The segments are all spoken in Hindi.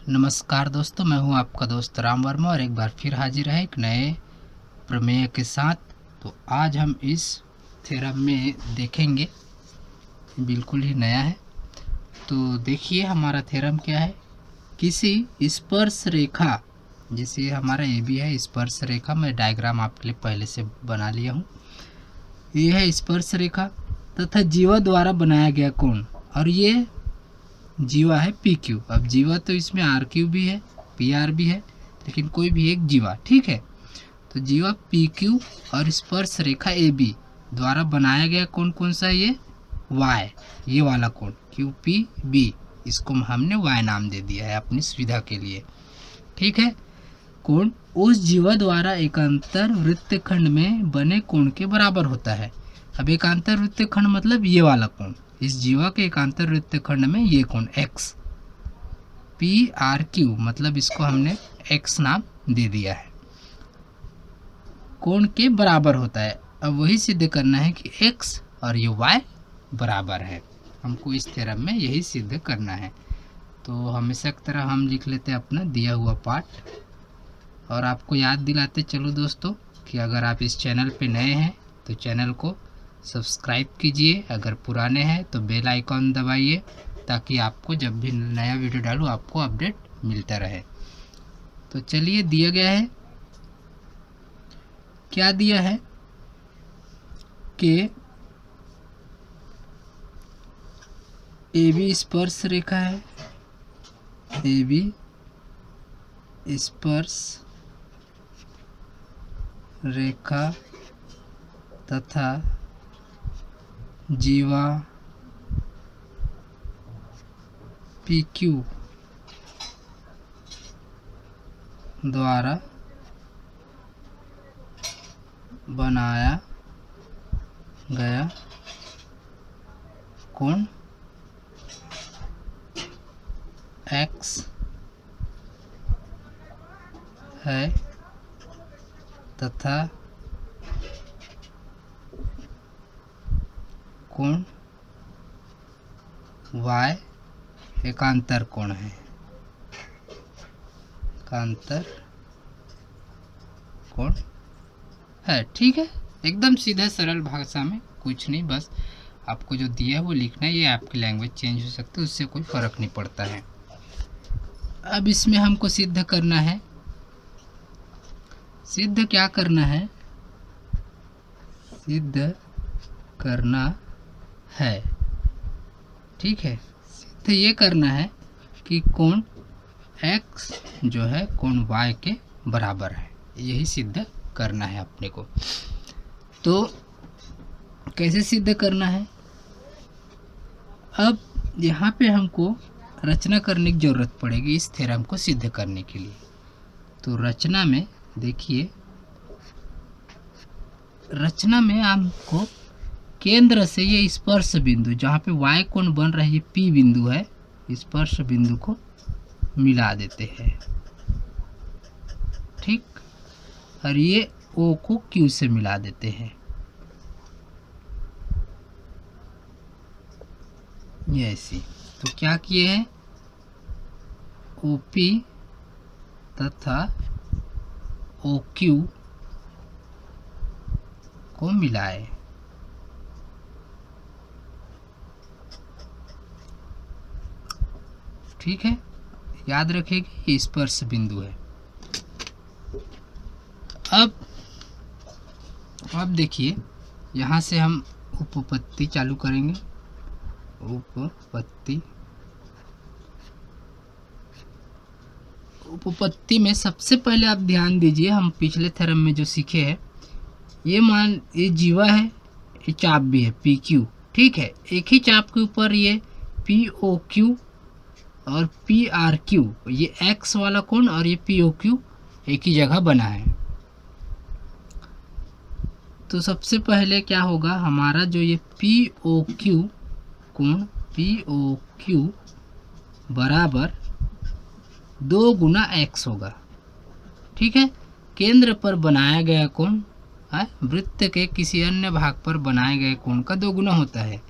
नमस्कार दोस्तों, मैं हूं आपका दोस्त राम वर्मा और एक बार फिर हाजिर है एक नए प्रमेय के साथ। तो आज हम इस थ्योरम में देखेंगे, बिल्कुल ही नया है। तो देखिए हमारा थ्योरम क्या है। किसी स्पर्श रेखा, जैसे हमारा ए बी है स्पर्श रेखा, मैं डायग्राम आपके लिए पहले से बना लिया हूँ। ये है स्पर्श रेखा तथा जीवा द्वारा बनाया गया कोण, और ये जीवा है पी क्यू। अब जीवा तो इसमें आर क्यू भी है, पी आर भी है, लेकिन कोई भी एक जीवा, ठीक है। तो जीवा पी क्यू और स्पर्श रेखा ए बी द्वारा बनाया गया कोण कौन सा है? ये वाई, ये वाला कोण क्यू पी बी, इसको हमने वाई नाम दे दिया है अपनी सुविधा के लिए, ठीक है। कोण उस जीवा द्वारा एकांतर वृत्तखंड में बने कोण के बराबर होता है। अब एकांतर वृत्तखंड मतलब ये वाला कोण, इस जीवा के एकांतर वृत्तखंड में ये कोण x पी आर क्यू, मतलब इसको हमने x नाम दे दिया है, कोण के बराबर होता है। अब वही सिद्ध करना है कि x और ये y बराबर है। हमको इस थ्योरम में यही सिद्ध करना है। तो हमेशा की तरह हम लिख लेते हैं अपना दिया हुआ पाठ, और आपको याद दिलाते चलो दोस्तों कि अगर आप इस चैनल पे नए हैं तो चैनल को सब्सक्राइब कीजिए, अगर पुराने हैं तो बेल आइकॉन दबाइए, ताकि आपको जब भी नया वीडियो डालूँ आपको अपडेट मिलता रहे। तो चलिए, दिया गया है, क्या दिया है कि ए बी स्पर्श रेखा है, ए बी स्पर्श रेखा तथा जीवा पी क्यू द्वारा बनाया गया कोण x है तथा कोण y एकांतर कोण है, एकांतर कोण है, ठीक है। एकदम सीधा सरल भाषा में, कुछ नहीं, बस आपको जो दिया है वो लिखना है। ये आपकी लैंग्वेज चेंज हो सकती है, उससे कोई फर्क नहीं पड़ता है। अब इसमें हमको सिद्ध करना है, सिद्ध क्या करना है, सिद्ध करना है, ठीक है। सिद्ध ये करना है कि कोण x जो है कोण y के बराबर है, यही सिद्ध करना है अपने को। तो कैसे सिद्ध करना है? अब यहाँ पे हमको रचना करने की ज़रूरत पड़ेगी इस थ्योरम को सिद्ध करने के लिए। तो रचना में देखिए, रचना में हमको केंद्र से ये स्पर्श बिंदु जहाँ पे y कोण बन रहा है, ये P बिंदु है, स्पर्श बिंदु को मिला देते हैं, ठीक। और ये O को Q से मिला देते हैं, ये ऐसी। तो क्या किए हैं, OP तथा OQ को मिलाए, ठीक है। याद रखिएगा ये स्पर्श बिंदु है। अब देखिए, यहाँ से हम उपपत्ति चालू करेंगे। उपपत्ति में सबसे पहले आप ध्यान दीजिए, हम पिछले थ्योरम में जो सीखे हैं, ये जीवा है, ये चाप भी है पी क्यू, ठीक है। एक ही चाप के ऊपर ये पी ओ क्यू और पी आर क्यू, ये x वाला कोण और ये पी ओ क्यू एक ही जगह बना है। तो सबसे पहले क्या होगा, हमारा जो ये पी ओ क्यू कोण पी ओ क्यू बराबर 2 गुना x होगा, ठीक है। केंद्र पर बनाया गया कोण वृत्त के किसी अन्य भाग पर बनाए गए कोण का 2 गुना होता है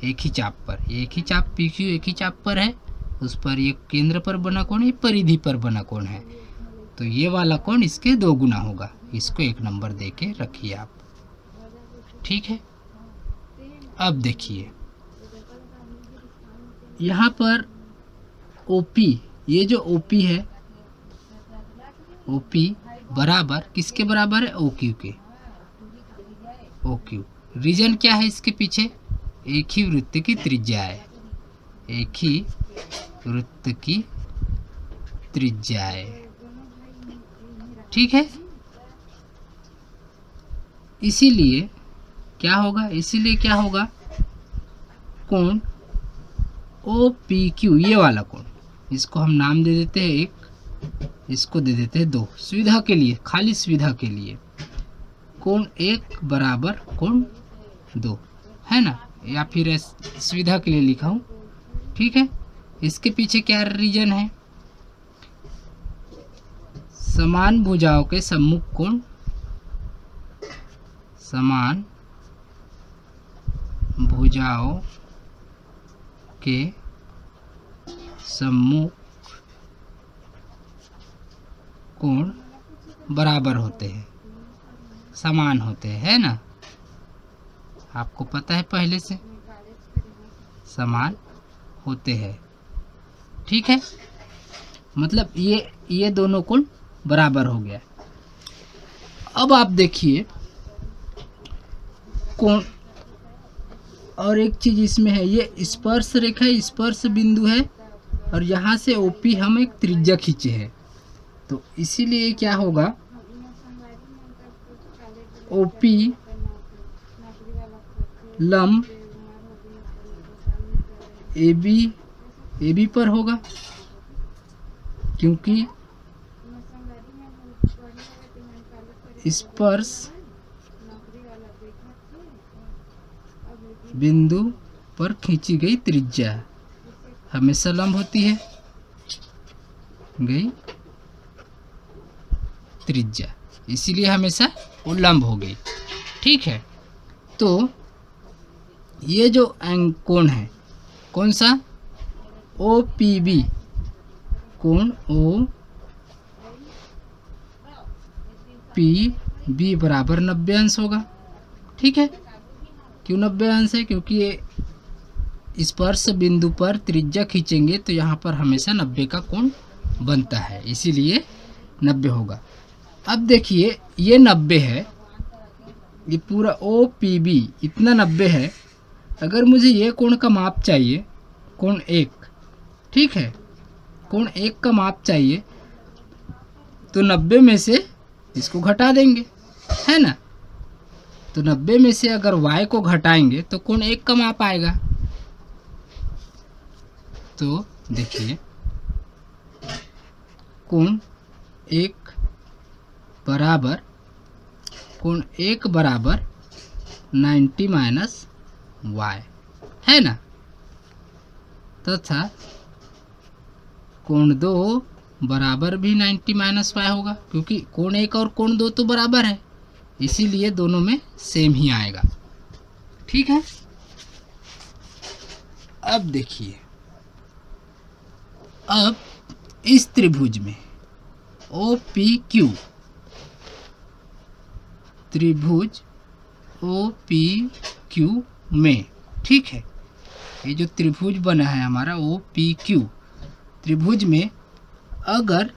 एक ही चाप पर। एक ही चाप पी क्यू एक ही चाप पर है, उस पर ये केंद्र पर बना कोण, ये परिधि पर बना कोण है, तो ये वाला कोण इसके 2 गुना होगा। इसको 1 नंबर दे के रखिए आप, ठीक है। अब देखिए यहाँ पर OP, ये जो OP है, OP बराबर किसके बराबर है, OQ के। OQ रीजन क्या है इसके पीछे, एक ही वृत्त की त्रिज्या है, एक ही वृत्त की त्रिज्या है, ठीक है। इसीलिए क्या होगा, कोण OPQ, ये वाला कोण, इसको हम नाम दे देते हैं 1, इसको दे देते हैं 2, सुविधा के लिए, खाली सुविधा के लिए। कोण 1 बराबर कोण 2 है ना, या फिर सुविधा के लिए लिखा हूँ, ठीक है। इसके पीछे क्या रीजन है, समान भुजाओं के सम्मुख कोण, समान भुजाओं के सम्मुख कोण बराबर होते हैं, समान होते हैं, है ना, आपको पता है पहले से, समान होते हैं, ठीक है। मतलब ये दोनों कोण बराबर हो गया। अब आप देखिए कोण, और एक चीज इसमें है, ये स्पर्श रेखा, स्पर्श बिंदु है, और यहाँ से OP हम एक त्रिज्या खींचे हैं, तो इसीलिए क्या होगा, OP लंब AB पर होगा, क्योंकि स्पर्श बिंदु पर खींची गई त्रिज्या हमेशा लंब होती है, गई त्रिज्या, इसीलिए हमेशा वो लंब हो गई, ठीक है। तो ये जो कोण है, कौन सा, OPB, कोण OPB बराबर 90 अंश होगा, ठीक है। क्यों 90 अंश है, क्योंकि ये स्पर्श बिंदु पर त्रिज्या खींचेंगे तो यहाँ पर हमेशा 90 का कोण बनता है, इसीलिए 90 होगा। अब देखिए ये 90 है, ये पूरा OPB इतना 90 है। अगर मुझे ये कोण का माप चाहिए, कोण 1, ठीक है, कोण 1 का माप चाहिए, तो 90 में से इसको घटा देंगे, है ना, तो 90 में से अगर y को घटाएंगे तो कोण 1 का माप आएगा। तो देखिए कोण 1 बराबर 90 माइनस y, है ना, तथा कोण 2 बराबर भी 90 माइनस y होगा, क्योंकि कोण 1 और कोण 2 तो बराबर है, इसीलिए दोनों में सेम ही आएगा, ठीक है। अब देखिए, अब इस त्रिभुज में OPQ, त्रिभुज OPQ में, ठीक है, ये जो त्रिभुज बना है हमारा OPQ त्रिभुज में, अगर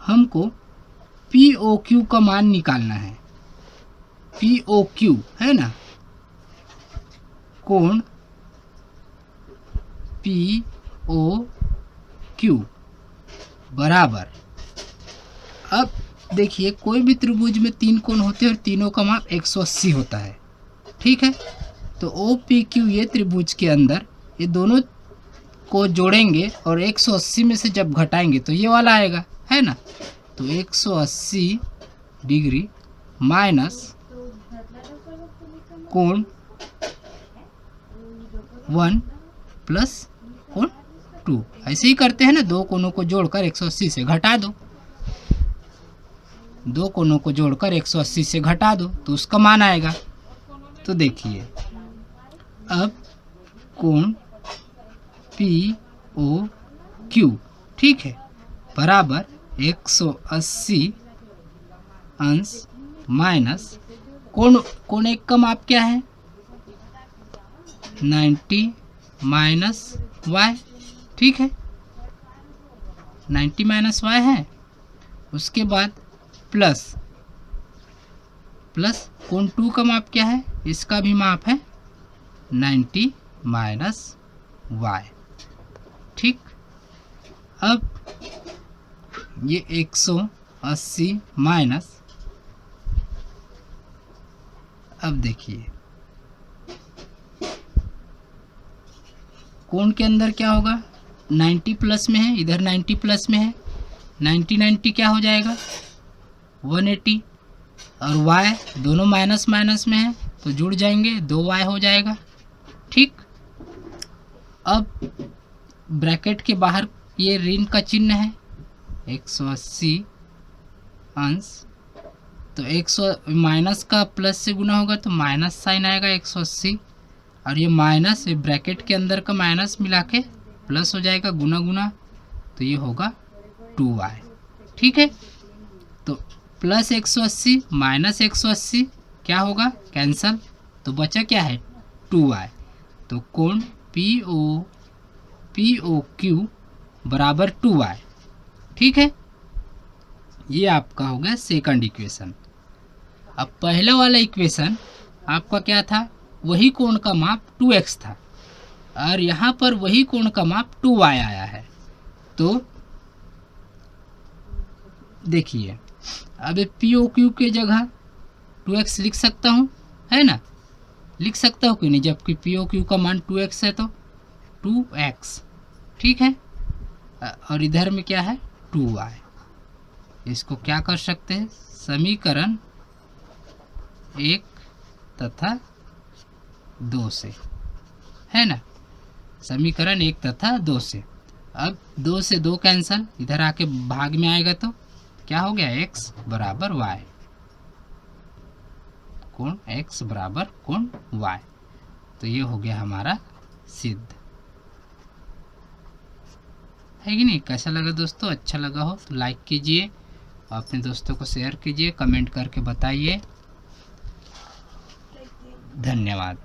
हमको POQ का मान निकालना है, POQ है ना, कोण POQ बराबर, अब देखिए कोई भी त्रिभुज में 3 कोण होते हैं और तीनों का माप 180 होता है, ठीक है। तो OPQ ये त्रिभुज के अंदर ये दोनों को जोड़ेंगे और 180 में से जब घटाएंगे तो ये वाला आएगा, है ना, तो 180 डिग्री माइनस कोण 1 प्लस कोण 2, ऐसे ही करते हैं ना, दो कोणों को जोड़कर 180 से घटा दो, दो कोणों को जोड़कर 180 से घटा दो तो उसका मान आएगा। तो देखिए अब कोण क्यू, ठीक है, बराबर 180 अंश माइनस कोण एक का माप क्या है 90 माइनस वाई, ठीक है, 90 माइनस वाई है। उसके बाद प्लस कोण 2 का माप क्या है, इसका भी माप है 90 माइनस वाई, ठीक। अब ये 180 माइनस, अब देखिए कोण के अंदर क्या होगा 90 प्लस में है, इधर 90 प्लस में है, 90 क्या हो जाएगा 180, और y दोनों माइनस माइनस में है तो जुड़ जाएंगे 2y हो जाएगा, ठीक। अब ब्रैकेट के बाहर ये ऋण का चिन्ह है 180 अंश, तो 100 माइनस का प्लस से गुना होगा तो माइनस साइन आएगा 180, और ये माइनस ये ब्रैकेट के अंदर का माइनस मिला के प्लस हो जाएगा गुना गुना, तो ये होगा 2y, ठीक है। तो प्लस 180 माइनस 180 क्या होगा कैंसल, तो बचा क्या है 2y, तो कोण POQ बराबर 2y, ठीक है। ये आपका हो गया सेकंड इक्वेशन। अब पहला वाला इक्वेशन आपका क्या था, वही कोण का माप 2x था, और यहाँ पर वही कोण का माप 2y आया है। तो देखिए अब POQ के जगह 2x लिख सकता हूँ, है ना, लिख सकता हूँ कि नहीं, जबकि POQ का मान 2x है तो 2x, ठीक है, और इधर में क्या है 2y। इसको क्या कर सकते हैं, समीकरण 1 तथा 2 से, है ना, समीकरण 1 तथा 2 से। अब 2 से 2 कैंसल, इधर आके भाग में आएगा तो क्या हो गया x बराबर y, कोण x बराबर कोण y, तो ये हो गया हमारा सिद्ध, है कि नहीं। कैसा लगा दोस्तों, अच्छा लगा हो तो लाइक कीजिए, अपने दोस्तों को शेयर कीजिए, कमेंट करके बताइए। धन्यवाद।